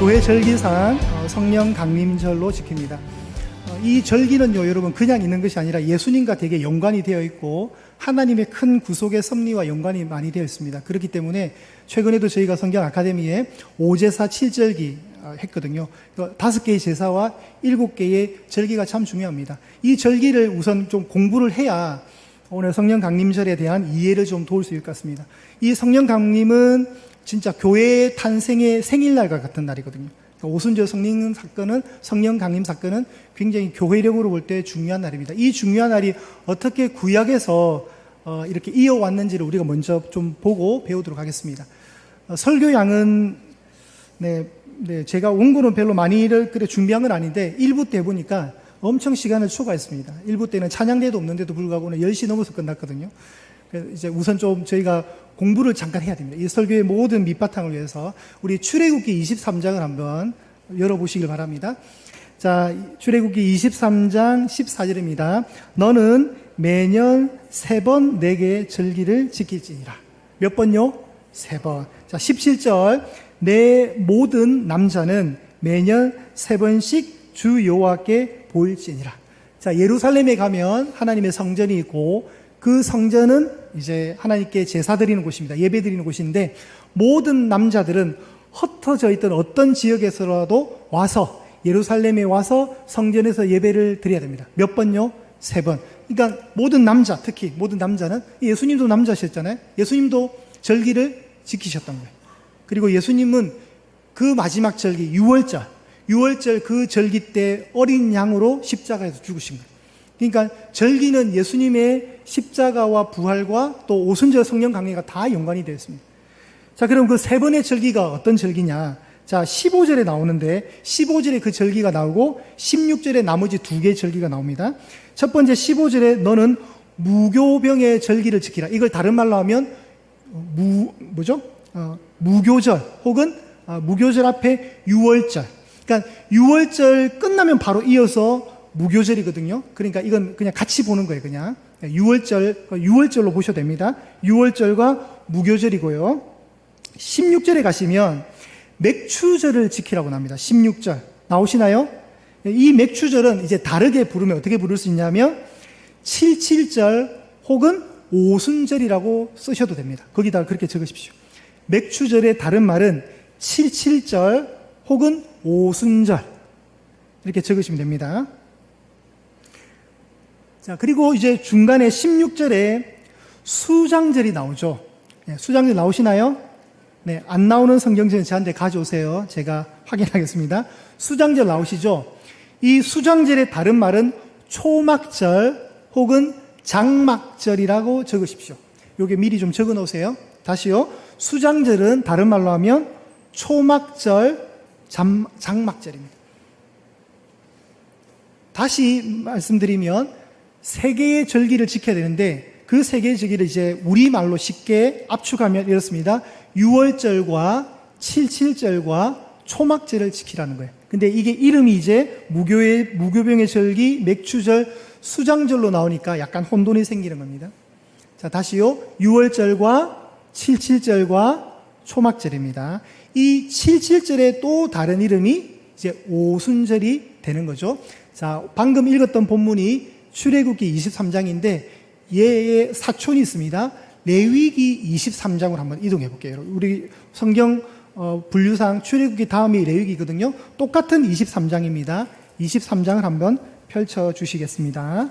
교회 절기상 성령 강림절로 지킵니다. 이 절기는요, 여러분 그냥 있는 것이 아니라 예수님과 되게 연관이 되어 있고 하나님의 큰 구속의 섭리와 연관이 많이 되어 있습니다. 그렇기 때문에 최근에도 저희가 성경 아카데미에 5제사 7절기 했거든요. 5개의 제사와 7개의 절기가 참 중요합니다. 이 절기를 우선 좀 공부를 해야 오늘 성령 강림절에 대한 이해를 좀 도울 수 있을 것 같습니다. 이 성령 강림은 진짜 교회의 탄생의 생일날과 같은 날이거든요. 오순절 성령 사건은, 성령 강림 사건은 굉장히 교회력으로 볼 때 중요한 날입니다. 이 중요한 날이 어떻게 구약에서 이렇게 이어왔는지를 우리가 먼저 좀 보고 배우도록 하겠습니다. 설교양은 제가 원고는 별로 많이를 준비한 건 아닌데 1부 때 보니까 엄청 시간을 초과했습니다. 1부 때는 찬양대도 없는데도 불구하고 오늘 10시 넘어서 끝났거든요. 그래서 이제 우선 좀 저희가 공부를 잠깐 해야 됩니다. 이 설교의 모든 밑바탕을 위해서 우리 출애굽기 23장을 한번 열어보시길 바랍니다. 자, 출애굽기 23장 14절입니다. 너는 매년 3번 내게 절기를 지킬지니라. 몇 번요? 3번. 자, 17절. 내 모든 남자는 매년 3번씩 주 여호와께 보일지니라. 자, 예루살렘에 가면 하나님의 성전이 있고 그 성전은 이제 하나님께 제사 드리는 곳입니다. 예배 드리는 곳인데 모든 남자들은 흩어져 있던 어떤 지역에서라도 와서 예루살렘에 와서 성전에서 예배를 드려야 됩니다. 몇 번요? 3번. 그러니까 모든 남자, 특히 모든 남자는, 예수님도 남자셨잖아요. 예수님도 절기를 지키셨던 거예요. 그리고 예수님은 그 마지막 절기 6월절 그 절기 때 어린 양으로 십자가에서 죽으신 거예요. 그러니까 절기는 예수님의 십자가와 부활과 또 오순절 성령 강림과 다 연관이 되어 있습니다. 자, 그럼 그 3번의 절기가 어떤 절기냐? 자, 15절에 나오는데 15절에 그 절기가 나오고 16절에 나머지 2개의 절기가 나옵니다. 첫 번째 15절에 너는 무교병의 절기를 지키라. 이걸 다른 말로 하면 무교절 혹은 무교절 앞에 6월절. 그러니까 6월절 끝나면 바로 이어서 무교절이거든요. 그러니까 이건 그냥 같이 보는 거예요. 그냥 6월절로 보셔도 됩니다. 6월절과 무교절이고요. 16절에 가시면 맥추절을 지키라고 합니다. 16절 나오시나요? 이 맥추절은 이제 다르게 부르면 어떻게 부를 수 있냐면 77절 혹은 오순절이라고 쓰셔도 됩니다. 거기다 그렇게 적으십시오. 맥추절의 다른 말은 77절 혹은 오순절 이렇게 적으시면 됩니다. 자, 그리고 이제 중간에 16절에 수장절이 나오죠. 네, 수장절 나오시나요? 네, 안 나오는 성경전은 저한테 가져오세요. 제가 확인하겠습니다. 수장절 나오시죠? 이 수장절의 다른 말은 초막절 혹은 장막절이라고 적으십시오. 요게 미리 좀 적어 놓으세요. 다시요. 수장절은 다른 말로 하면 초막절, 장막절입니다. 다시 말씀드리면 3개의 절기를 지켜야 되는데 그 3개의 절기를 이제 우리말로 쉽게 압축하면 이렇습니다. 6월절과 77절과 초막절을 지키라는 거예요. 근데 이게 이름이 이제 무교병의 절기, 맥추절, 수장절로 나오니까 약간 혼돈이 생기는 겁니다. 자, 다시요. 6월절과 77절과 초막절입니다. 이 77절의 또 다른 이름이 이제 오순절이 되는 거죠. 자, 방금 읽었던 본문이 출애굽기 23장인데 얘의 사촌이 있습니다. 레위기 23장으로 한번 이동해 볼게요. 우리 성경 분류상 출애굽기 다음이 레위기거든요. 똑같은 23장입니다. 23장을 한번 펼쳐 주시겠습니다.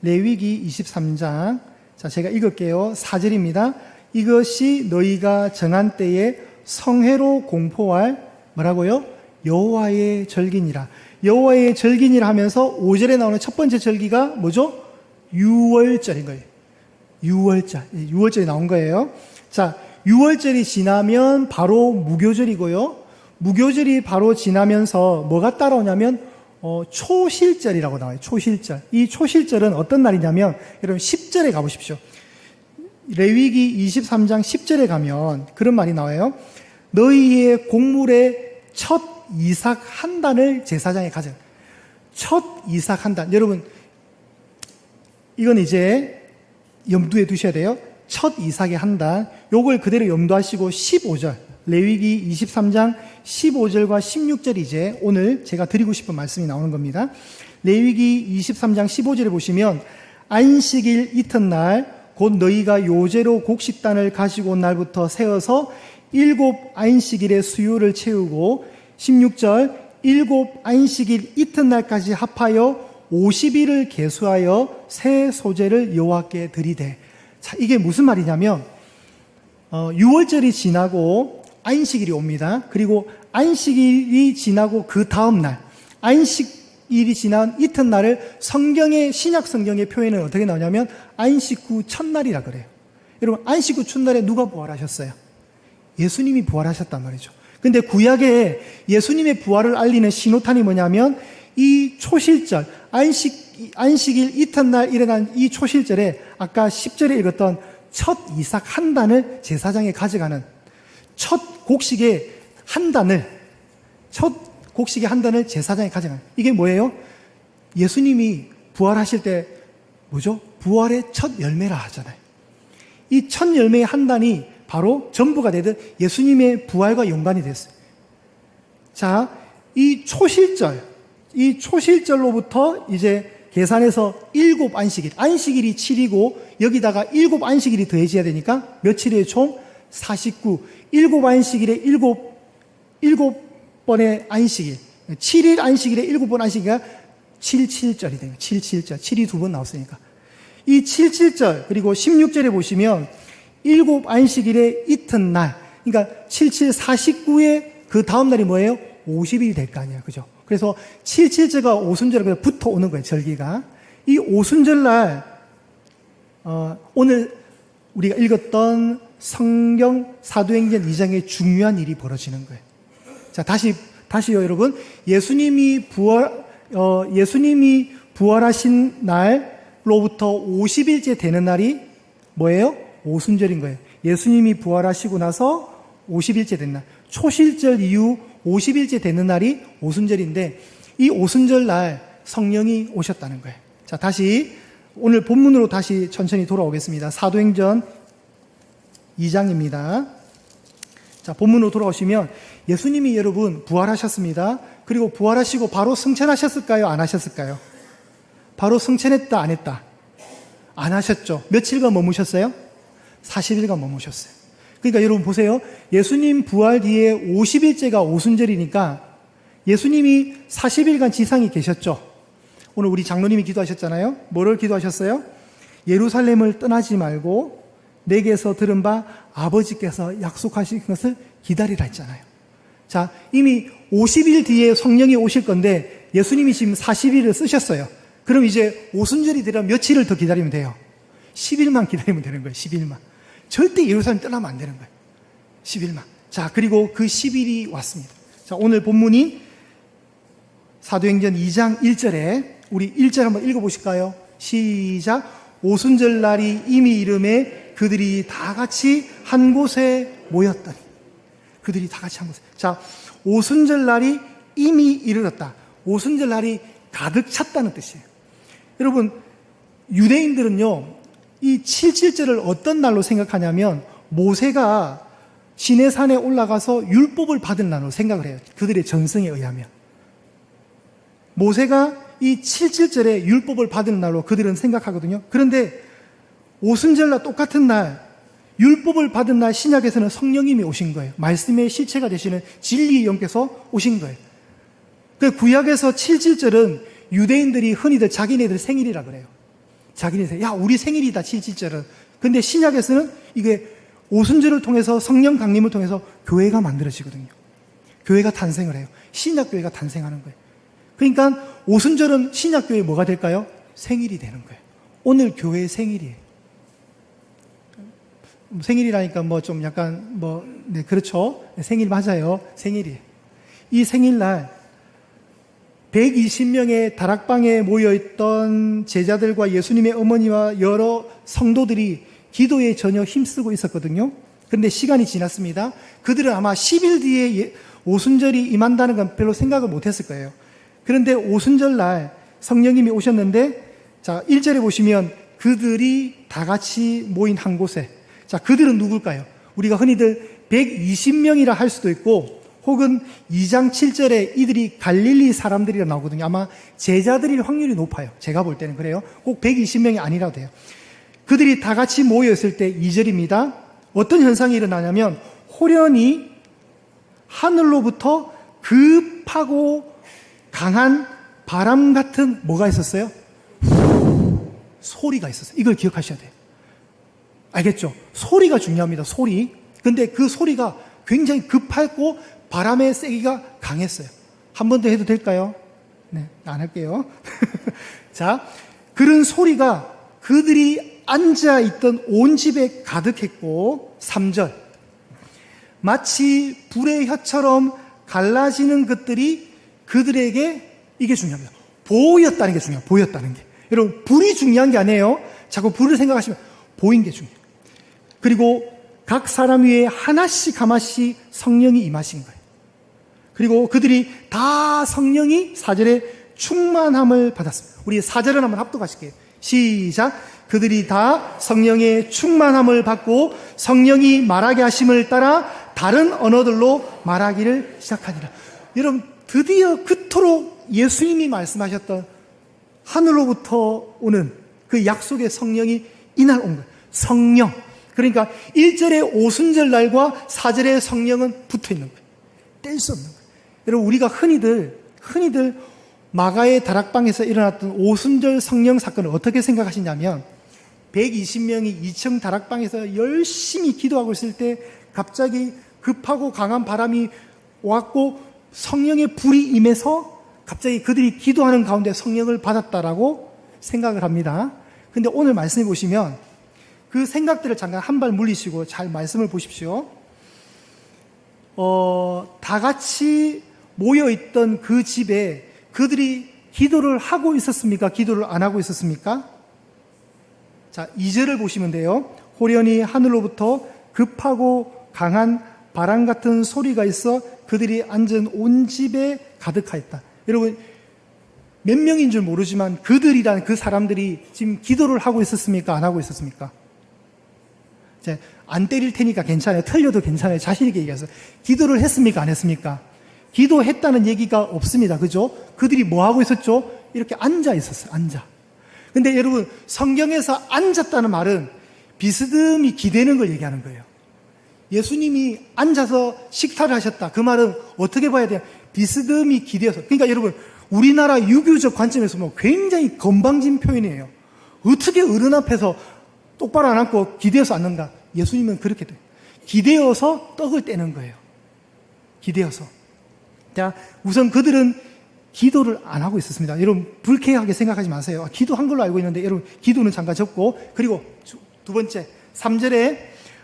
레위기 23장. 자, 제가 읽을게요. 4절입니다. 이것이 너희가 정한 때에 성회로 공포할 뭐라고요? 여호와의 절기니라. 여호와의 절기니라 하면서 5절에 나오는 첫 번째 절기가 뭐죠? 6월절인 거예요. 6월절이 나온 거예요. 자, 6월절이 지나면 바로 무교절이고요. 무교절이 바로 지나면서 뭐가 따라오냐면 초실절이라고 나와요. 초실절. 이 초실절은 어떤 날이냐면 여러분 10절에 가보십시오. 레위기 23장 10절에 가면 그런 말이 나와요. 너희의 곡물의 첫 이삭 한 단을 제사장에 가져. 첫 이삭 한 단. 여러분 이건 이제 염두에 두셔야 돼요. 첫 이삭의 한 단. 요걸 그대로 염두하시고 15절. 레위기 23장 15절과 16절이 이제 오늘 제가 드리고 싶은 말씀이 나오는 겁니다. 레위기 23장 15절에 보시면 안식일 이튿날 곧 너희가 요제로 곡식단을 가지고 온 날부터 세어서 7 안식일의 수요를 채우고 16절 7 안식일 이튿날까지 합하여 50일을 계수하여 새 소재를 여호와께 드리되. 자, 이게 무슨 말이냐면 6월절이 지나고 안식일이 옵니다. 그리고 안식일이 지나고 그 다음 날 안식일이 지난 이튿날을 신약 성경의 표현은 어떻게 나오냐면 안식 후 첫날이라 그래요. 여러분, 안식 후 첫날에 누가 부활하셨어요? 예수님이 부활하셨단 말이죠. 근데 구약에 예수님의 부활을 알리는 신호탄이 뭐냐면 이 초실절, 안식일 이튿날 일어난 이 초실절에 아까 10절에 읽었던 첫 이삭 한 단을 제사장에 가져가는 첫 곡식의 한 단을 제사장에 가져가는, 이게 뭐예요? 예수님이 부활하실 때 뭐죠? 부활의 첫 열매라 하잖아요. 이 첫 열매의 한 단이 바로 전부가 되듯 예수님의 부활과 연관이 됐어요. 자, 이 초실절로부터 이제 계산해서 7 안식일이 7이고 여기다가 7 안식일이 더해져야 되니까 며칠이에요? 총 49. 7 안식일에 7번의 안식일. 7일 안식일에 7번 안식일이 77절이 돼요. 77절. 7이 2번 나왔으니까. 이 77절, 그리고 16절에 보시면 7 안식일의 이튿날, 그러니까 77, 49의 그 다음 날이 뭐예요? 50일이 될 거 아니에요. 그죠? 그래서 77절과 오순절에 붙어 오는 거예요, 절기가. 이 오순절날, 오늘 우리가 읽었던 성경 사도행전 2장의 중요한 일이 벌어지는 거예요. 자, 다시요, 여러분. 예수님이 부활하신 날로부터 50일째 되는 날이 뭐예요? 오순절인 거예요. 예수님이 부활하시고 나서 50일째 된 날. 초실절 이후 50일째 되는 날이 오순절인데 이 오순절 날 성령이 오셨다는 거예요. 자, 다시 오늘 본문으로 다시 천천히 돌아오겠습니다. 사도행전 2장입니다. 자, 본문으로 돌아오시면 예수님이 여러분 부활하셨습니다. 그리고 부활하시고 바로 승천하셨을까요? 안 하셨을까요? 바로 승천했다, 안 했다? 안 하셨죠. 며칠간 머무셨어요? 40일간 머무셨어요. 그러니까 여러분 보세요. 예수님 부활 뒤에 50일째가 오순절이니까 예수님이 40일간 지상에 계셨죠. 오늘 우리 장로님이 기도하셨잖아요. 뭐를 기도하셨어요? 예루살렘을 떠나지 말고 내게서 들은 바 아버지께서 약속하신 것을 기다리라 했잖아요. 자, 이미 50일 뒤에 성령이 오실 건데 예수님이 지금 40일을 쓰셨어요. 그럼 이제 오순절이 되려면 며칠을 더 기다리면 돼요? 10일만 기다리면 되는 거예요. 10일만. 절대 예루살렘 떠나면 안 되는 거예요. 10일만. 자, 그리고 그 10일이 왔습니다. 자, 오늘 본문이 사도행전 2장 1절에 우리 1절 한번 읽어보실까요? 시작. 오순절 날이 이미 이름에 그들이 다 같이 한 곳에 모였더니. 그들이 다 같이 한 곳에. 자, 오순절 날이 이미 이르렀다. 오순절 날이 가득 찼다는 뜻이에요. 여러분, 유대인들은요, 이 77절을 어떤 날로 생각하냐면 모세가 시내산에 올라가서 율법을 받은 날로 생각을 해요. 그들의 전승에 의하면. 모세가 이 77절에 율법을 받은 날로 그들은 생각하거든요. 그런데 오순절날 똑같은 날, 율법을 받은 날 신약에서는 성령님이 오신 거예요. 말씀의 실체가 되시는 진리의 영께서 오신 거예요. 그 구약에서 77절은 유대인들이 흔히들 자기네들 생일이라 그래요. 자기네 야, 우리 생일이다, 77절은. 근데 신약에서는 이게 오순절을 통해서 성령 강림을 통해서 교회가 만들어지거든요. 교회가 탄생을 해요. 신약교회가 탄생하는 거예요. 그러니까 오순절은 신약교회에 뭐가 될까요? 생일이 되는 거예요. 오늘 교회의 생일이에요. 생일이라니까 뭐 좀 약간 네, 그렇죠. 생일 맞아요. 생일이에요. 이 생일날 120명의 다락방에 모여있던 제자들과 예수님의 어머니와 여러 성도들이 기도에 전혀 힘쓰고 있었거든요. 그런데 시간이 지났습니다. 그들은 아마 10일 뒤에 오순절이 임한다는 건 별로 생각을 못했을 거예요. 그런데 오순절 날 성령님이 오셨는데, 자, 1절에 보시면 그들이 다 같이 모인 한 곳에. 자, 그들은 누굴까요? 우리가 흔히들 120명이라 할 수도 있고 혹은 2장 7절에 이들이 갈릴리 사람들이라 나오거든요. 아마 제자들일 확률이 높아요. 제가 볼 때는 그래요. 꼭 120명이 아니라도 돼요. 그들이 다 같이 모여있을 때 2절입니다. 어떤 현상이 일어나냐면 호련히 하늘로부터 급하고 강한 바람 같은 뭐가 있었어요? 소리가 있었어요. 이걸 기억하셔야 돼요. 알겠죠? 소리가 중요합니다. 소리. 근데 그 소리가 굉장히 급했고 바람의 세기가 강했어요. 한 번 더 해도 될까요? 네, 안 할게요. 자, 그런 소리가 그들이 앉아있던 온 집에 가득했고 3절 마치 불의 혀처럼 갈라지는 것들이 그들에게 이게 중요합니다. 보였다는 게 중요해요. 보였다는 게. 여러분, 불이 중요한 게 아니에요. 자꾸 불을 생각하시면 보인 게 중요해요. 그리고 각 사람 위에 하나씩 성령이 임하신 거예요. 그리고 그들이 다 성령이 4절에 충만함을 받았습니다. 우리 4절을 한번 합독하실게요. 시작. 그들이 다 성령의 충만함을 받고 성령이 말하게 하심을 따라 다른 언어들로 말하기를 시작하니라. 여러분, 드디어 그토록 예수님이 말씀하셨던 하늘로부터 오는 그 약속의 성령이 이날 온 거예요. 성령. 그러니까 1절의 오순절 날과 4절의 성령은 붙어 있는 거예요. 뗄 수 없는 거예요. 여러분, 우리가 흔히들 마가의 다락방에서 일어났던 오순절 성령 사건을 어떻게 생각하시냐면 120명이 2층 다락방에서 열심히 기도하고 있을 때 갑자기 급하고 강한 바람이 왔고 성령의 불이 임해서 갑자기 그들이 기도하는 가운데 성령을 받았다라고 생각을 합니다. 근데 오늘 말씀해 보시면 그 생각들을 잠깐 한 발 물리시고 잘 말씀을 보십시오. 다 같이 모여있던 그 집에 그들이 기도를 하고 있었습니까? 기도를 안 하고 있었습니까? 자, 2절을 보시면 돼요. 호련히 하늘로부터 급하고 강한 바람 같은 소리가 있어 그들이 앉은 온 집에 가득하였다. 여러분, 몇 명인 줄 모르지만 그들이란 그 사람들이 지금 기도를 하고 있었습니까? 안 하고 있었습니까? 이제 안 때릴 테니까 괜찮아요. 틀려도 괜찮아요. 자신 있게 얘기해서. 기도를 했습니까? 안 했습니까? 기도했다는 얘기가 없습니다. 그죠? 그들이 뭐 하고 있었죠? 이렇게 앉아 있었어요. 앉아. 근데 여러분, 성경에서 앉았다는 말은 비스듬히 기대는 걸 얘기하는 거예요. 예수님이 앉아서 식사를 하셨다. 그 말은 어떻게 봐야 돼요? 비스듬히 기대어서. 그러니까 여러분, 우리나라 유교적 관점에서 보면 굉장히 건방진 표현이에요. 어떻게 어른 앞에서 똑바로 안 앉고 기대어서 앉는가? 예수님은 그렇게 돼요. 기대어서 떡을 떼는 거예요. 기대어서. 자, 우선 그들은 기도를 안 하고 있었습니다. 여러분, 불쾌하게 생각하지 마세요. 기도한 걸로 알고 있는데, 여러분, 기도는 잠깐 접고, 그리고 두 번째, 3절에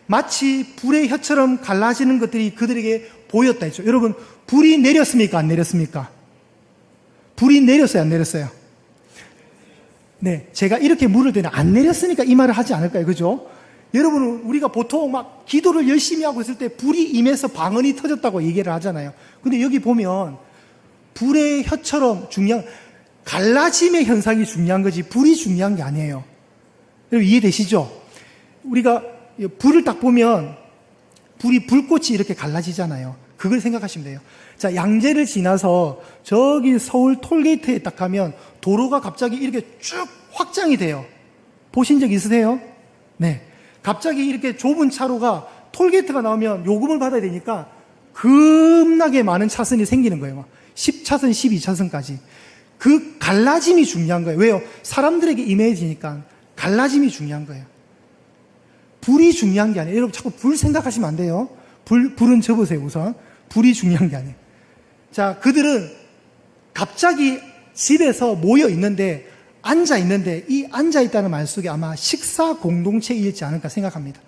마치 불의 혀처럼 갈라지는 것들이 그들에게 보였다 했죠. 여러분, 불이 내렸습니까? 안 내렸습니까? 불이 내렸어요? 안 내렸어요? 네, 제가 이렇게 물을 대는 안 내렸으니까 이 말을 하지 않을까요? 그죠? 여러분, 우리가 보통 막 기도를 열심히 하고 있을 때 불이 임해서 방언이 터졌다고 얘기를 하잖아요. 근데 여기 보면 불의 혀처럼 갈라짐의 현상이 중요한 거지 불이 중요한 게 아니에요. 여러분, 이해되시죠? 우리가 불을 딱 보면 불꽃이 이렇게 갈라지잖아요. 그걸 생각하시면 돼요. 자, 양재를 지나서 저기 서울 톨게이트에 딱 가면 도로가 갑자기 이렇게 쭉 확장이 돼요. 보신 적 있으세요? 네. 갑자기 이렇게 좁은 차로가 톨게이트가 나오면 요금을 받아야 되니까 겁나게 많은 차선이 생기는 거예요. 10차선, 12차선까지. 그 갈라짐이 중요한 거예요. 왜요? 사람들에게 임해지니까 갈라짐이 중요한 거예요. 불이 중요한 게 아니에요. 여러분, 자꾸 불 생각하시면 안 돼요. 불은 접으세요, 우선. 불이 중요한 게 아니에요. 자, 그들은 갑자기 집에서 모여 있는데, 앉아 있는데, 이 앉아 있다는 말 속에 아마 식사 공동체이지 않을까 생각합니다.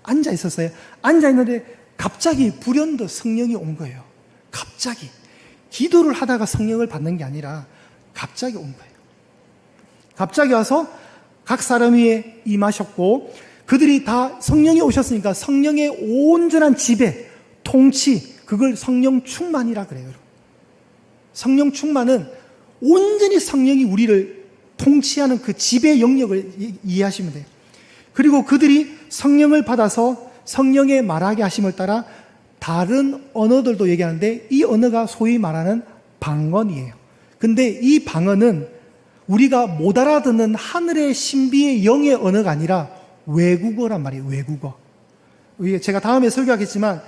앉아 있었어요. 앉아 있는데, 갑자기 불현듯 성령이 온 거예요. 갑자기. 기도를 하다가 성령을 받는 게 아니라, 갑자기 온 거예요. 갑자기 와서 각 사람 위에 임하셨고, 그들이 다 성령이 오셨으니까 성령의 온전한 지배, 통치, 그걸 성령 충만이라 그래요. 성령 충만은 온전히 성령이 우리를 통치하는 그 지배 영역을 이해하시면 돼요. 그리고 그들이 성령을 받아서 성령의 말하게 하심을 따라 다른 언어들도 얘기하는데 이 언어가 소위 말하는 방언이에요. 근데 이 방언은 우리가 못 알아듣는 하늘의 신비의 영의 언어가 아니라 외국어란 말이에요. 외국어. 제가 다음에 설교하겠지만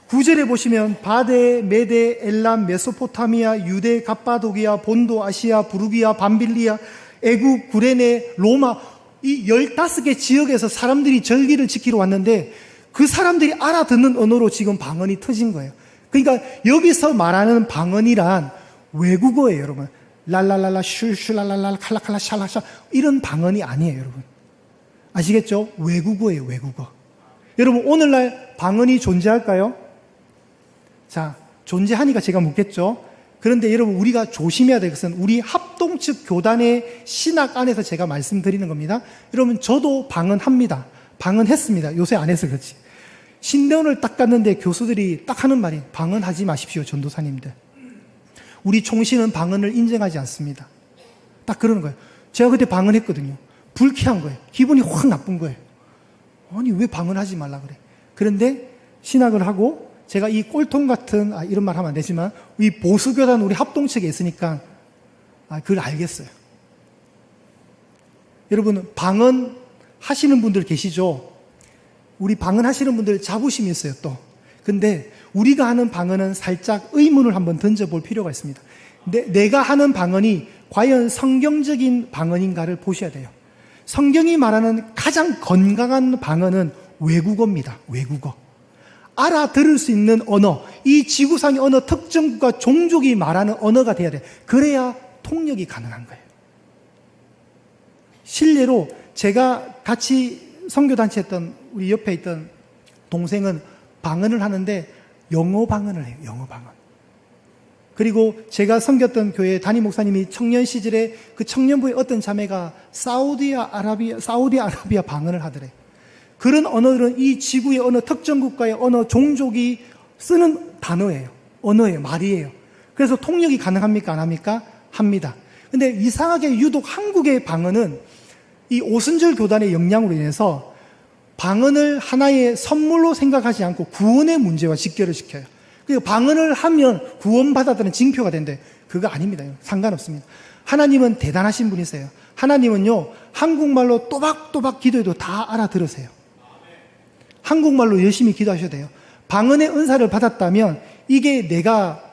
9절에 보시면 바데, 메데, 엘람, 메소포타미아, 유대, 갑바도기아, 본도, 아시아, 부르기아, 밤빌리아, 애굽, 구레네, 로마 이 15개 지역에서 사람들이 절기를 지키러 왔는데 그 사람들이 알아듣는 언어로 지금 방언이 터진 거예요. 그러니까 여기서 말하는 방언이란 외국어예요, 여러분. 랄랄랄라, 슈슈랄랄라, 칼라칼라, 샬라샤 이런 방언이 아니에요, 여러분. 아시겠죠? 외국어예요, 외국어. 여러분, 오늘날 방언이 존재할까요? 자, 존재하니까 제가 묻겠죠. 그런데 여러분, 우리가 조심해야 될 것은 우리 합동측 교단의 신학 안에서 제가 말씀드리는 겁니다. 여러분, 저도 방언합니다. 방언했습니다. 요새 안 해서 그렇지. 신대원을 딱 갔는데 교수들이 딱 하는 말이 방언하지 마십시오, 전도사님들. 우리 총신은 방언을 인정하지 않습니다. 딱 그러는 거예요. 제가 그때 방언했거든요. 불쾌한 거예요. 기분이 확 나쁜 거예요. 아니, 왜 방언하지 말라 그래? 그런데 신학을 하고 제가 이 꼴통 같은, 이런 말 하면 안 되지만, 이 보수교단 우리 합동측에 있으니까, 그걸 알겠어요. 여러분, 방언 하시는 분들 계시죠? 우리 방언 하시는 분들 자부심이 있어요, 또. 근데 우리가 하는 방언은 살짝 의문을 한번 던져볼 필요가 있습니다. 내가 하는 방언이 과연 성경적인 방언인가를 보셔야 돼요. 성경이 말하는 가장 건강한 방언은 외국어입니다. 외국어. 알아들을 수 있는 언어, 이 지구상의 어느 특정 국가 종족이 말하는 언어가 돼야 돼요. 그래야 통역이 가능한 거예요. 실례로 제가 같이 선교단체 했던 우리 옆에 있던 동생은 방언을 하는데 영어 방언을 해요. 영어 방언. 그리고 제가 섬겼던 교회 담임 목사님이 청년 시절에 그 청년부의 어떤 자매가 사우디 아라비아 방언을 하더래. 그런 언어들은 이 지구의 어느 특정 국가의 어느 종족이 쓰는 단어예요. 언어예요. 말이에요. 그래서 통역이 가능합니까? 안 합니까? 합니다. 근데 이상하게 유독 한국의 방언은 이 오순절 교단의 영향으로 인해서 방언을 하나의 선물로 생각하지 않고 구원의 문제와 직결을 시켜요. 그러니까 방언을 하면 구원받았다는 징표가 된대. 그거 아닙니다. 상관없습니다. 하나님은 대단하신 분이세요. 하나님은요, 한국말로 또박또박 기도해도 다 알아들으세요. 한국말로 열심히 기도하셔야 돼요. 방언의 은사를 받았다면 이게 내가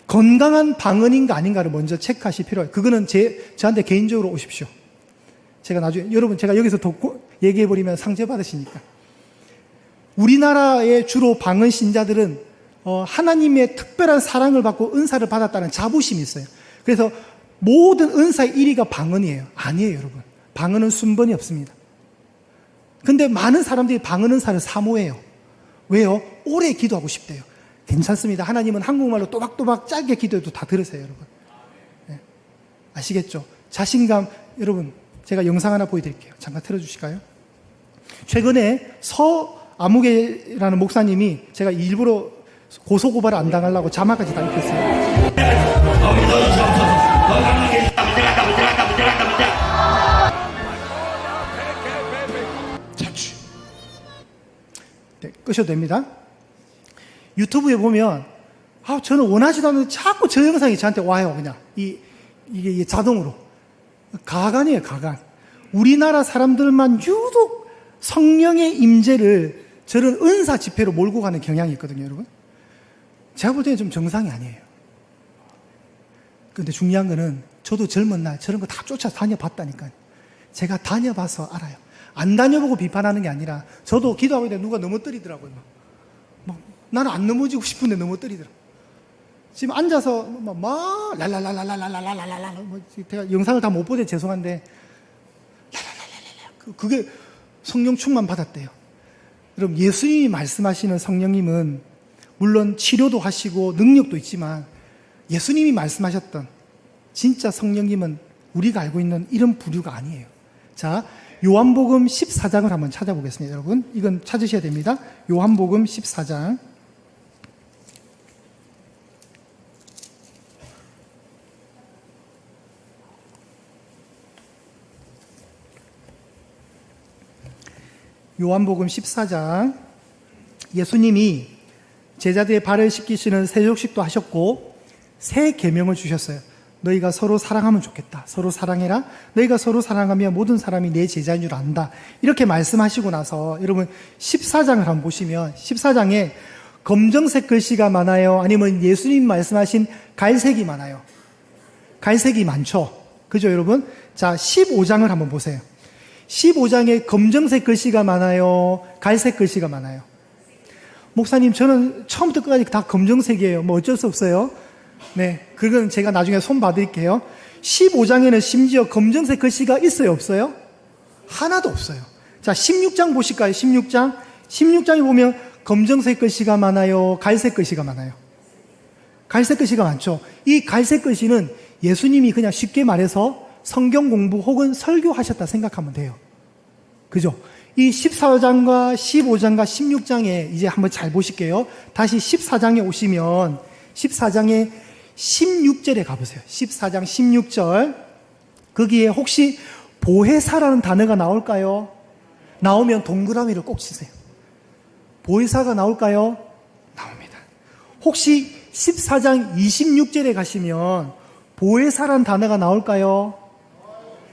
건강한 방언인가 아닌가를 먼저 체크하실 필요해요. 그거는 저한테 개인적으로 오십시오. 제가 나중에, 여러분, 제가 여기서 더 얘기해버리면 상처받으시니까. 우리나라의 주로 방언 신자들은 하나님의 특별한 사랑을 받고 은사를 받았다는 자부심이 있어요. 그래서 모든 은사의 1위가 방언이에요. 아니에요, 여러분. 방언은 순번이 없습니다. 근데 많은 사람들이 방언 은사를 사모해요. 왜요? 오래 기도하고 싶대요. 괜찮습니다. 하나님은 한국말로 또박또박 짧게 기도해도 다 들으세요, 여러분. 네. 아시겠죠? 자신감, 여러분, 제가 영상 하나 보여드릴게요. 잠깐 틀어주실까요? 최근에 서아무개라는 목사님이 제가 일부러 고소고발을 안 당하려고 자막까지 다 입혔어요. 네, 끄셔도 됩니다. 유튜브에 보면 저는 원하지도 않는데 자꾸 저 영상이 저한테 와요. 그냥 이게 자동으로. 가관이에요, 가관. 우리나라 사람들만 유독 성령의 임재를 저런 은사 집회로 몰고 가는 경향이 있거든요, 여러분. 제가 볼 때는 좀 정상이 아니에요. 근데 중요한 거는 저도 젊은 날 저런 거 다 쫓아 다녀봤다니까요. 제가 다녀봐서 알아요. 안 다녀보고 비판하는 게 아니라 저도 기도하고 있는데 누가 넘어뜨리더라고요. 나는 안 넘어지고 싶은데 넘어뜨리더라고요. 지금 앉아서 막 랄랄랄랄랄랄랄랄랄랄 제가 영상을 다 못 보대 죄송한데 랄랄랄랄랄 그게 성령 충만 받았대요. 여러분, 예수님이 말씀하시는 성령님은 물론 치료도 하시고 능력도 있지만 예수님이 말씀하셨던 진짜 성령님은 우리가 알고 있는 이런 부류가 아니에요. 자, 요한복음 14장을 한번 찾아보겠습니다. 여러분, 이건 찾으셔야 됩니다. 요한복음 14장. 요한복음 14장 예수님이 제자들의 발을 씻기시는 세족식도 하셨고 새 계명을 주셨어요. 너희가 서로 사랑하면 좋겠다. 서로 사랑해라. 너희가 서로 사랑하면 모든 사람이 내 제자인 줄 안다. 이렇게 말씀하시고 나서 여러분 14장을 한번 보시면 14장에 검정색 글씨가 많아요? 아니면 예수님 말씀하신 갈색이 많아요? 갈색이 많죠. 그죠 여러분? 자 15장을 한번 보세요. 15장에 검정색 글씨가 많아요? 갈색 글씨가 많아요? 목사님 저는 처음부터 끝까지 다 검정색이에요. 뭐 어쩔 수 없어요. 네, 그건 제가 나중에 손 봐드릴게요. 15장에는 심지어 검정색 글씨가 있어요, 없어요? 하나도 없어요. 자, 16장 보실까요? 16장. 16장에 보면 검정색 글씨가 많아요, 갈색 글씨가 많아요? 갈색 글씨가 많죠. 이 갈색 글씨는 예수님이 그냥 쉽게 말해서 성경 공부 혹은 설교하셨다 생각하면 돼요. 그죠? 이 14장과 15장과 16장에 이제 한번 잘 보실게요. 다시 14장에 오시면 14장에 16절에 가보세요. 14장 16절. 거기에 혹시 보혜사라는 단어가 나올까요? 나오면 동그라미를 꼭 치세요. 보혜사가 나올까요? 나옵니다. 혹시 14장 26절에 가시면 보혜사라는 단어가 나올까요?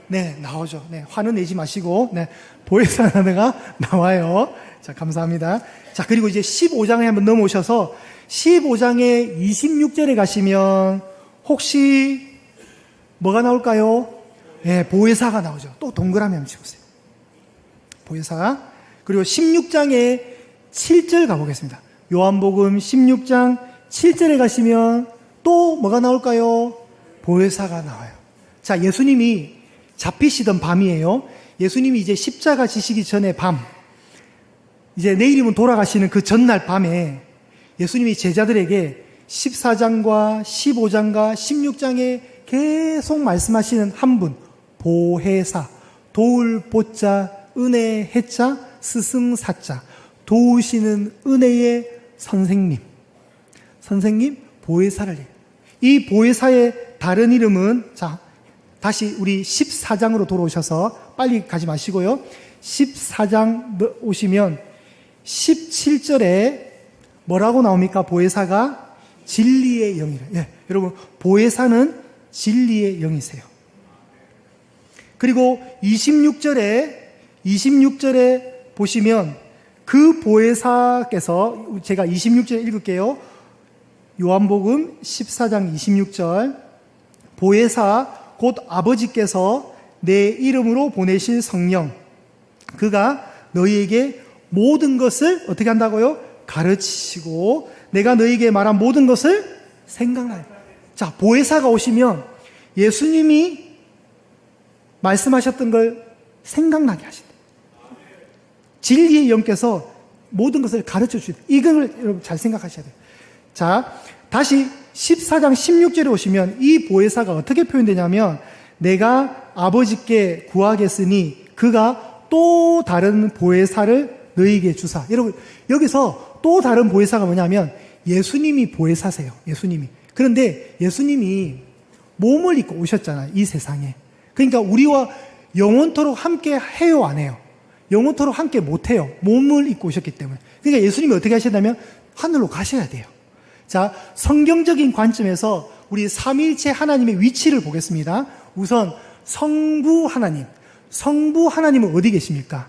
네, 나오죠. 네, 화는 내지 마시고, 네, 보혜사라는 단어가 나와요. 자, 감사합니다. 자, 그리고 이제 15장에 한번 넘어오셔서 15장의 26절에 가시면 혹시 뭐가 나올까요? 네, 보혜사가 나오죠. 또 동그라미 한번 치보세요. 보혜사. 그리고 16장의 7절 가보겠습니다. 요한복음 16장 7절에 가시면 또 뭐가 나올까요? 보혜사가 나와요. 자, 예수님이 잡히시던 밤이에요. 예수님이 이제 십자가 지시기 전에 밤, 이제 내일이면 돌아가시는 그 전날 밤에 예수님이 제자들에게 14장과 15장과 16장에 계속 말씀하시는 한 분, 보혜사, 도울 보자, 은혜 해자, 스승 사자, 도우시는 은혜의 선생님, 보혜사를 얘기해요. 이 보혜사의 다른 이름은, 자, 다시 우리 14장으로 돌아오셔서 빨리 가지 마시고요. 14장 오시면 17절에 뭐라고 나옵니까? 보혜사가 진리의 영이라. 예, 여러분, 보혜사는 진리의 영이세요. 그리고 26절에 보시면 그 보혜사께서, 제가 26절 읽을게요. 요한복음 14장 26절. 보혜사 곧 아버지께서 내 이름으로 보내실 성령, 그가 너희에게 모든 것을 어떻게 한다고요? 가르치시고 내가 너희에게 말한 모든 것을 생각나요. 자, 보혜사가 오시면 예수님이 말씀하셨던 걸 생각나게 하신다. 진리의 영께서 모든 것을 가르쳐 주신다. 이걸 여러분 잘 생각하셔야 돼요. 자, 다시 14장 16절에 오시면 이 보혜사가 어떻게 표현되냐면 내가 아버지께 구하겠으니 그가 또 다른 보혜사를 너희에게 주사. 여러분, 여기서 또 다른 보혜사가 뭐냐면 예수님이 보혜사세요. 예수님이. 그런데 예수님이 몸을 입고 오셨잖아요. 이 세상에. 그러니까 우리와 영원토록 함께 해요, 안 해요? 영원토록 함께 못 해요. 몸을 입고 오셨기 때문에. 그러니까 예수님이 어떻게 하셨냐면 하늘로 가셔야 돼요. 자, 성경적인 관점에서 우리 삼위일체 하나님의 위치를 보겠습니다. 우선 성부 하나님은 어디 계십니까?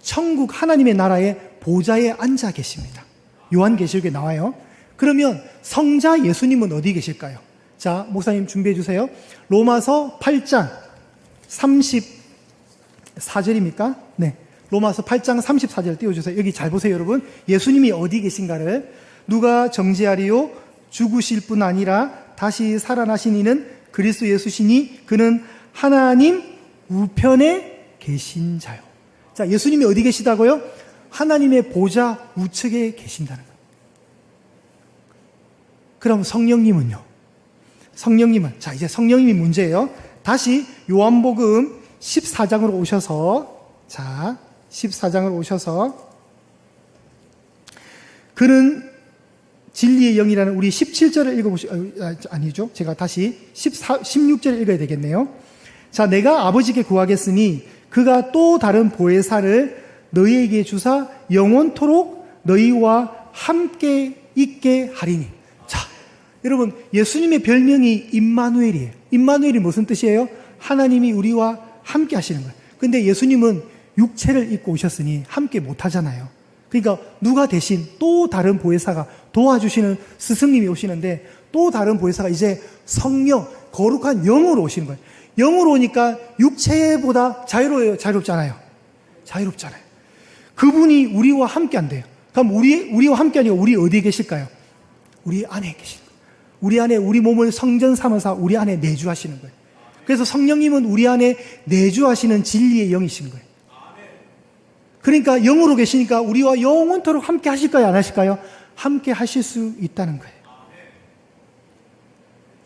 천국 하나님의 나라의 보좌에 앉아 계십니다. 요한계시록에 나와요. 그러면 성자 예수님은 어디 계실까요? 자, 목사님 준비해 주세요. 로마서 8장 34절입니까? 네. 로마서 8장 34절 띄워주세요. 여기 잘 보세요, 여러분. 예수님이 어디 계신가를 누가 정죄하리요? 죽으실 뿐 아니라 다시 살아나신 이는 그리스도 예수시니 그는 하나님 우편에 계신 자요. 자, 예수님이 어디 계시다고요? 하나님의 보좌 우측에 계신다는 거예요. 그럼 성령님은요? 자, 이제 성령님이 문제예요. 다시 요한복음 14장으로 오셔서, 자, 14장으로 오셔서 그는 진리의 영이라는 우리 17절을 아니죠. 제가 다시 16절을 읽어야 되겠네요. 자, 내가 아버지께 구하겠으니 그가 또 다른 보혜사를 너희에게 주사 영원토록 너희와 함께 있게 하리니. 자, 여러분, 예수님의 별명이 임마누엘이에요. 임마누엘이 무슨 뜻이에요? 하나님이 우리와 함께 하시는 거예요. 근데 예수님은 육체를 입고 오셨으니 함께 못 하잖아요. 그러니까 누가 대신 또 다른 보혜사가 도와주시는 스승님이 오시는데, 또 다른 보혜사가 이제 성령, 거룩한 영으로 오시는 거예요. 영으로 오니까 육체보다 자유로워요? 자유롭잖아요. 자유롭잖아요. 그분이 우리와 함께 한대요. 그럼 우리와 함께 하니까 우리 어디에 계실까요? 우리 안에 계신 거예요. 우리 안에 우리 몸을 성전 삼아서 우리 안에 내주하시는 거예요. 그래서 성령님은 우리 안에 내주하시는 진리의 영이신 거예요. 그러니까 영으로 계시니까 우리와 영원토록 함께 하실까요? 안 하실까요? 함께 하실 수 있다는 거예요.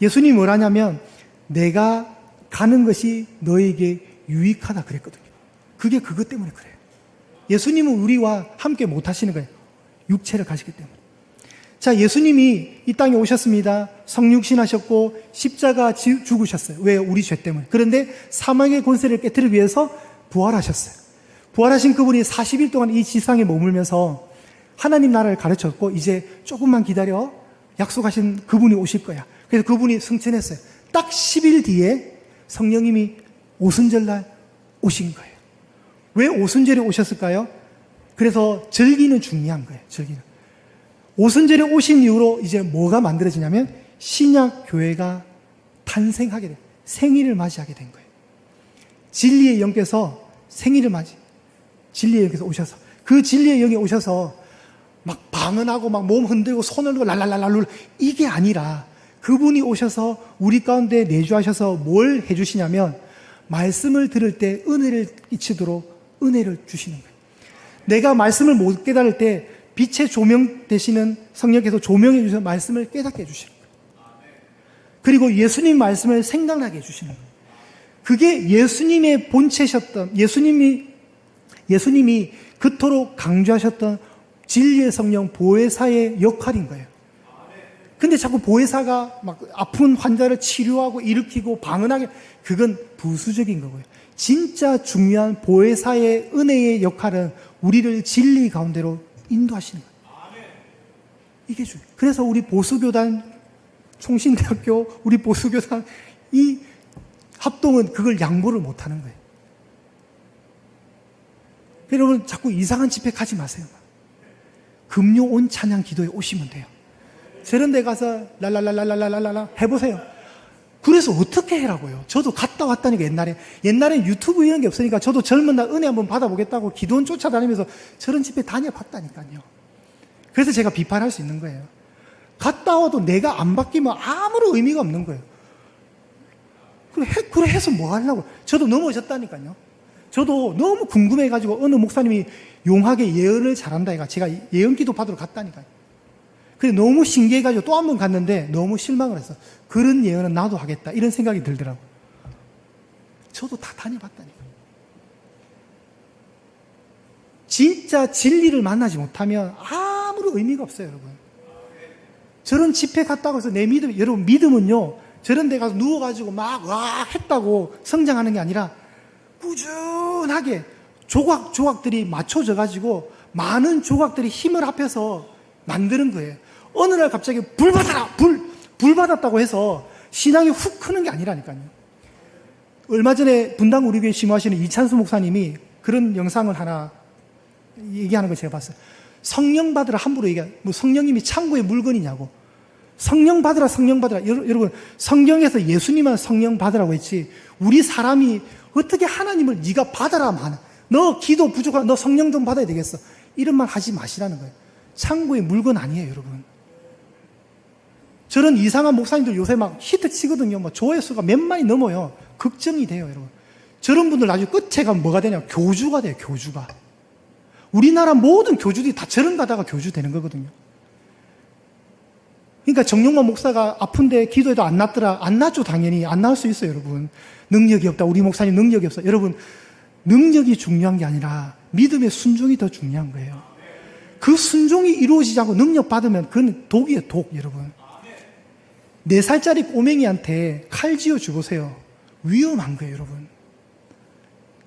예수님이 뭐라냐면 내가 가는 것이 너에게 유익하다 그랬거든요. 그게 그것 때문에 그래요. 예수님은 우리와 함께 못 하시는 거예요. 육체를 가시기 때문에. 자, 예수님이 이 땅에 오셨습니다. 성육신하셨고 십자가 죽으셨어요. 왜? 우리 죄 때문에. 그런데 사망의 권세를 깨뜨리기 위해서 부활하셨어요. 부활하신 그분이 40일 동안 이 지상에 머물면서 하나님 나라를 가르쳤고, 이제 조금만 기다려, 약속하신 그분이 오실 거야. 그래서 그분이 승천했어요. 딱 10일 뒤에 성령님이 오순절날 오신 거예요. 왜 오순절에 오셨을까요? 그래서 절기는 중요한 거예요. 절기는. 오순절에 오신 이후로 이제 뭐가 만들어지냐면 신약 교회가 탄생하게 돼요. 생일을 맞이하게 된 거예요. 진리의 영께서 생일을 진리의 영께서 오셔서, 그 진리의 영이 오셔서 막 방언하고 막 몸 흔들고 손을 들고 랄랄랄랄, 이게 아니라 그분이 오셔서 우리 가운데 내주하셔서 뭘 해주시냐면 말씀을 들을 때 은혜를 끼치도록 은혜를 주시는 거예요. 내가 말씀을 못 깨달을 때 빛의 조명 되시는 성령께서 조명해 주셔서 말씀을 깨닫게 해주시는 거예요. 그리고 예수님 말씀을 생각나게 해주시는 거예요. 그게 예수님의 본체셨던, 예수님이 그토록 강조하셨던 진리의 성령 보혜사의 역할인 거예요. 근데 자꾸 보혜사가 막 아픈 환자를 치료하고 일으키고 방언하게, 그건 부수적인 거고요. 진짜 중요한 보혜사의 은혜의 역할은 우리를 진리 가운데로 인도하시는 거예요. 이게 중요해요. 그래서 우리 보수교단, 총신대학교, 우리 보수교단, 이 합동은 그걸 양보를 못 하는 거예요. 여러분, 자꾸 이상한 집회 가지 마세요. 금요 온 찬양 기도에 오시면 돼요. 저런 데 가서 랄랄랄랄랄랄랄라 해보세요. 그래서 어떻게 해라고요? 저도 갔다 왔다니까. 옛날에 유튜브 이런 게 없으니까 저도 젊은 날 은혜 한번 받아보겠다고 기도원 쫓아다니면서 저런 집회 다녀봤다니까요. 그래서 제가 비판할 수 있는 거예요. 갔다 와도 내가 안 바뀌면 아무런 의미가 없는 거예요. 그래 해서 뭐 하려고. 저도 넘어졌다니까요. 저도 너무 궁금해가지고 어느 목사님이 용하게 예언을 잘한다 해가 제가 예언기도 받으러 갔다니까요. 그래 너무 신기해가지고 또 한 번 갔는데 너무 실망을 했어. 그런 예언은 나도 하겠다 이런 생각이 들더라고. 저도 다 다녀봤다니까요. 진짜 진리를 만나지 못하면 아무런 의미가 없어요, 여러분. 저런 집회 갔다고 해서 내 믿음, 여러분 믿음은요, 저런 데 가서 누워가지고 막 와 했다고 성장하는 게 아니라 꾸준하게 조각들이 맞춰져가지고 많은 조각들이 힘을 합해서 만드는 거예요. 어느 날 갑자기 불 받아라! 불 받았다고 해서 신앙이 훅 크는 게 아니라니까요. 얼마 전에 분당 우리 교회 심호하시는 이찬수 목사님이 그런 영상을 하나 얘기하는 걸 제가 봤어요. 성령 받으라 함부로 뭐 성령님이 창고에 물건이냐고. 성령 받으라. 여러분, 성경에서 예수님만 성령 받으라고 했지, 우리 사람이 어떻게 하나님을 네가 받아라 하나. 너 기도 부족하다. 너 성령 좀 받아야 되겠어. 이런 말 하지 마시라는 거예요. 창고의 물건 아니에요, 여러분. 저런 이상한 목사님들 요새 막 히트 치거든요. 뭐 조회수가 몇만이 넘어요. 걱정이 돼요, 여러분. 저런 분들 나중에 끝에 가면 뭐가 되냐? 교주가 돼요, 교주가. 우리나라 모든 교주들이 다 저런 가다가 교주 되는 거거든요. 그러니까 정용만 목사가 아픈데 기도해도 안 낫더라. 안 낫죠, 당연히. 안 나을 수 있어요, 여러분. 능력이 없다. 우리 목사님 능력이 없어. 여러분, 능력이 중요한 게 아니라 믿음의 순종이 더 중요한 거예요. 그 순종이 이루어지지 않고 능력 받으면 그건 독이에요, 독, 여러분. 4살짜리 꼬맹이한테 칼 쥐어 주보세요. 위험한 거예요, 여러분.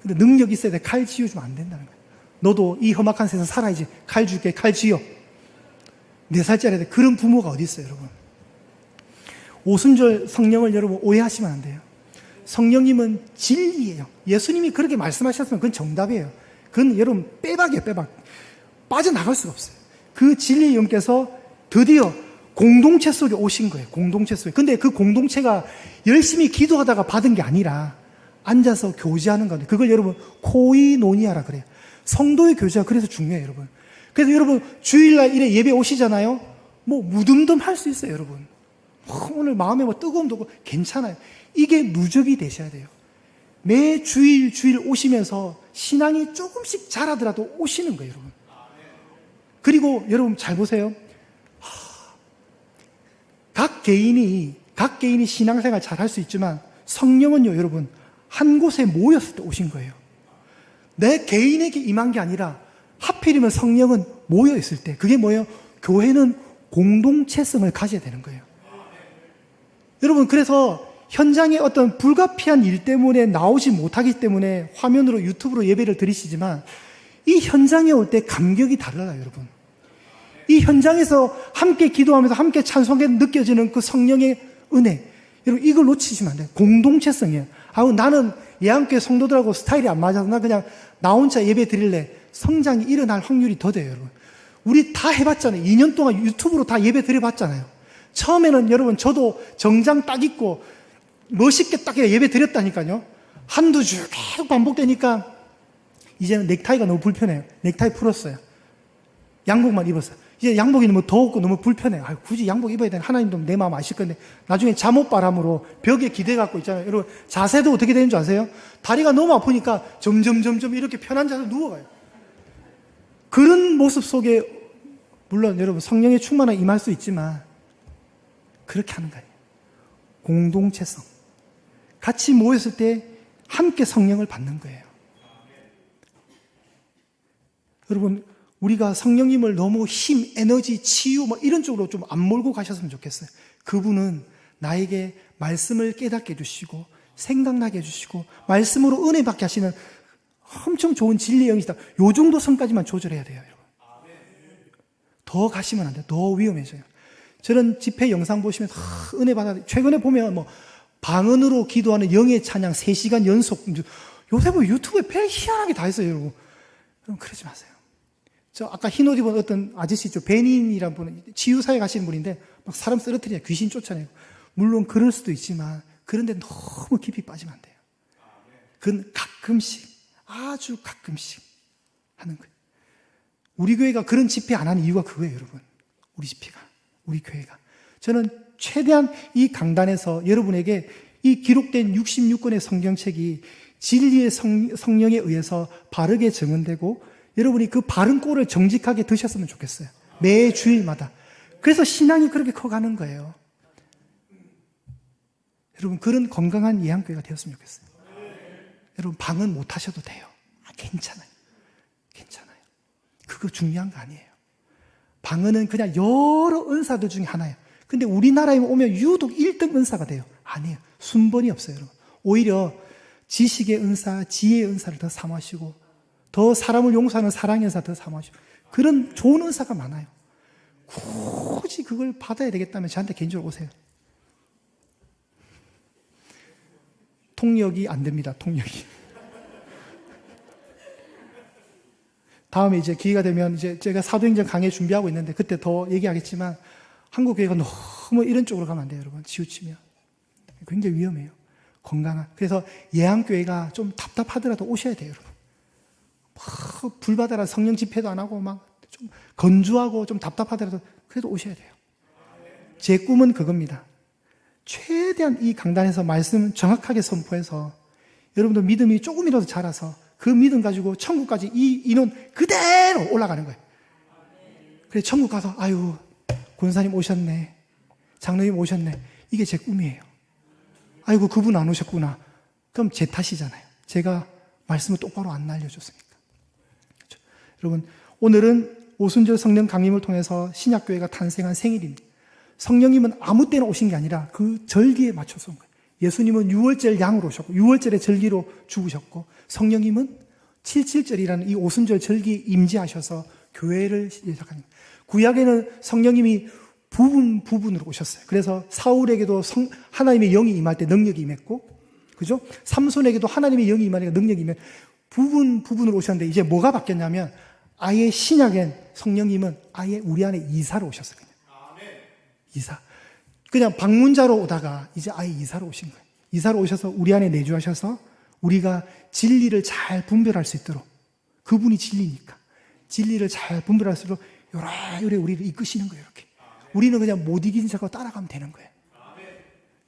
근데 능력 있어야 돼. 칼 쥐어주면 안 된다는 거예요. 너도 이 험악한 세상 살아야지. 칼 줄게, 칼 쥐어. 4살짜리 그런 부모가 어디 있어요, 여러분? 오순절 성령을 여러분 오해하시면 안 돼요. 성령님은 진리예요. 예수님이 그렇게 말씀하셨으면 그건 정답이에요. 그건 여러분 빼박이에요, 빼박. 빠져나갈 수가 없어요. 그 진리의 영께서 드디어 공동체 속에 오신 거예요. 공동체 속에. 근데 그 공동체가 열심히 기도하다가 받은 게 아니라 앉아서 교제하는 건데, 그걸 여러분 코이노니아라 그래요. 성도의 교제가 그래서 중요해요, 여러분. 그래서 여러분 주일날 이래 예배 오시잖아요. 뭐 무덤덤 할 수 있어요, 여러분. 오늘 마음에 뭐 뜨거움도 없고 괜찮아요. 이게 누적이 되셔야 돼요. 매 주일 오시면서 신앙이 조금씩 자라더라도 오시는 거예요, 여러분. 그리고 여러분 잘 보세요. 각 개인이 신앙생활 잘 할 수 있지만 성령은요, 여러분 한 곳에 모였을 때 오신 거예요. 내 개인에게 임한 게 아니라 하필이면 성령은 모여 있을 때, 그게 뭐예요? 교회는 공동체성을 가져야 되는 거예요. 여러분, 그래서 현장에 어떤 불가피한 일 때문에 나오지 못하기 때문에 화면으로 유튜브로 예배를 드리시지만 이 현장에 올 때 감격이 달라요, 여러분. 이 현장에서 함께 기도하면서 함께 찬송에 느껴지는 그 성령의 은혜, 여러분 이걸 놓치시면 안 돼요. 공동체성이에요. 나는 예안교회 성도들하고 스타일이 안 맞아서 나 그냥 나 혼자 예배 드릴래. 성장이 일어날 확률이 더 돼요, 여러분. 우리 다 해봤잖아요. 2년 동안 유튜브로 다 예배 드려봤잖아요. 처음에는 여러분 저도 정장 딱 입고 멋있게 딱 예배 드렸다니까요. 한두 주 계속 반복되니까 이제는 넥타이가 너무 불편해요. 넥타이 풀었어요. 양복만 입었어요. 이제 양복이 너무 더웠고 너무 불편해요. 굳이 양복 입어야 되나? 하나님도 내 마음 아실 건데 나중에 잠옷바람으로 벽에 기대 갖고 있잖아요. 여러분 자세도 어떻게 되는 줄 아세요? 다리가 너무 아프니까 점점 이렇게 편한 자세로 누워가요. 그런 모습 속에 물론 여러분 성령의 충만함이 임할 수 있지만 그렇게 하는 거예요. 공동체성. 같이 모였을 때 함께 성령을 받는 거예요. 여러분 우리가 성령님을 너무 힘, 에너지, 치유 이런 쪽으로 좀 안 몰고 가셨으면 좋겠어요. 그분은 나에게 말씀을 깨닫게 해주시고 생각나게 해주시고 말씀으로 은혜 받게 하시는 엄청 좋은 진리의 영이시다. 요 정도 선까지만 조절해야 돼요, 여러분. 더 가시면 안 돼요. 더 위험해져요. 저런 집회 영상 보시면 은혜 받아. 최근에 보면 방언으로 기도하는 영의 찬양 3시간 연속. 요새 유튜브에 별 희한하게 다 있어요, 여러분. 여러분 그러지 마세요. 저 아까 흰 옷 입은 어떤 아저씨 있죠. 베닌이라는 분은 치유사에 가시는 분인데 막 사람 쓰러뜨리냐 귀신 쫓아내고. 물론 그럴 수도 있지만 그런데 너무 깊이 빠지면 안 돼요. 그건 가끔씩, 아주 가끔씩 하는 거예요. 우리 교회가 그런 집회 안 하는 이유가 그거예요, 여러분. 우리 집회가, 우리 교회가. 저는 최대한 이 강단에서 여러분에게 이 기록된 66권의 성경책이 진리의 성령에 의해서 바르게 정언되고 여러분이 그 바른 꼴을 정직하게 드셨으면 좋겠어요. 매 주일마다. 그래서 신앙이 그렇게 커가는 거예요. 여러분 그런 건강한 예한교회가 되었으면 좋겠어요. 여러분 방언 못 하셔도 돼요. 괜찮아요. 괜찮아요. 그거 중요한 거 아니에요. 방언은 그냥 여러 은사들 중에 하나예요. 근데 우리나라에 오면 유독 1등 은사가 돼요. 아니에요. 순번이 없어요, 여러분. 오히려 지식의 은사, 지혜의 은사를 더 사모하시고 더 사람을 용서하는 사랑의 은사 더 사모하시고 그런 좋은 은사가 많아요. 굳이 그걸 받아야 되겠다면 저한테 개인적으로 오세요. 통역이 안 됩니다. 통역이. 다음에 이제 기회가 되면 이제 제가 사도행전 강의 준비하고 있는데 그때 더 얘기하겠지만 한국 교회가 너무 이런 쪽으로 가면 안 돼요, 여러분. 치우치면 굉장히 위험해요. 건강한. 그래서 예한교회가 좀 답답하더라도 오셔야 돼요, 여러분. 불바다라 성령 집회도 안 하고 막 좀 건조하고 좀 답답하더라도 그래도 오셔야 돼요. 제 꿈은 그겁니다. 최대한 이 강단에서 말씀 정확하게 선포해서 여러분들 믿음이 조금이라도 자라서 그 믿음 가지고 천국까지 이 인원 그대로 올라가는 거예요. 그래 천국 가서 아유 권사님 오셨네, 장로님 오셨네, 이게 제 꿈이에요. 아이고 그분 안 오셨구나. 그럼 제 탓이잖아요. 제가 말씀을 똑바로 안 알려줬으니까. 그렇죠? 여러분 오늘은 오순절 성령 강림을 통해서 신약교회가 탄생한 생일입니다. 성령님은 아무 때나 오신 게 아니라 그 절기에 맞춰서 온 거예요. 예수님은 6월절 양으로 오셨고 6월절에 절기로 죽으셨고 성령님은 7.7절이라는 이 오순절 절기 임재하셔서 교회를 시작합니다. 구약에는 성령님이 부분으로 오셨어요. 그래서 사울에게도 하나님의 영이 임할 때 능력이 임했고, 그죠? 삼손에게도 하나님의 영이 임하니까 능력이 임해 부분으로 오셨는데, 이제 뭐가 바뀌었냐면 아예 신약엔 성령님은 아예 우리 안에 이사로 오셨어요. 이사. 그냥 방문자로 오다가 이제 아예 이사로 오신 거예요. 이사로 오셔서 우리 안에 내주하셔서 우리가 진리를 잘 분별할 수 있도록, 그분이 진리니까 진리를 잘 분별할 수 있도록 요래요래 우리를 이끄시는 거예요. 이렇게 우리는 그냥 못 이긴 자고 따라가면 되는 거예요.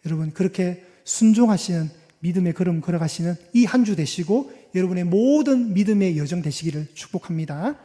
여러분, 그렇게 순종하시는 믿음의 걸음 걸어가시는 이 한 주 되시고 여러분의 모든 믿음의 여정 되시기를 축복합니다.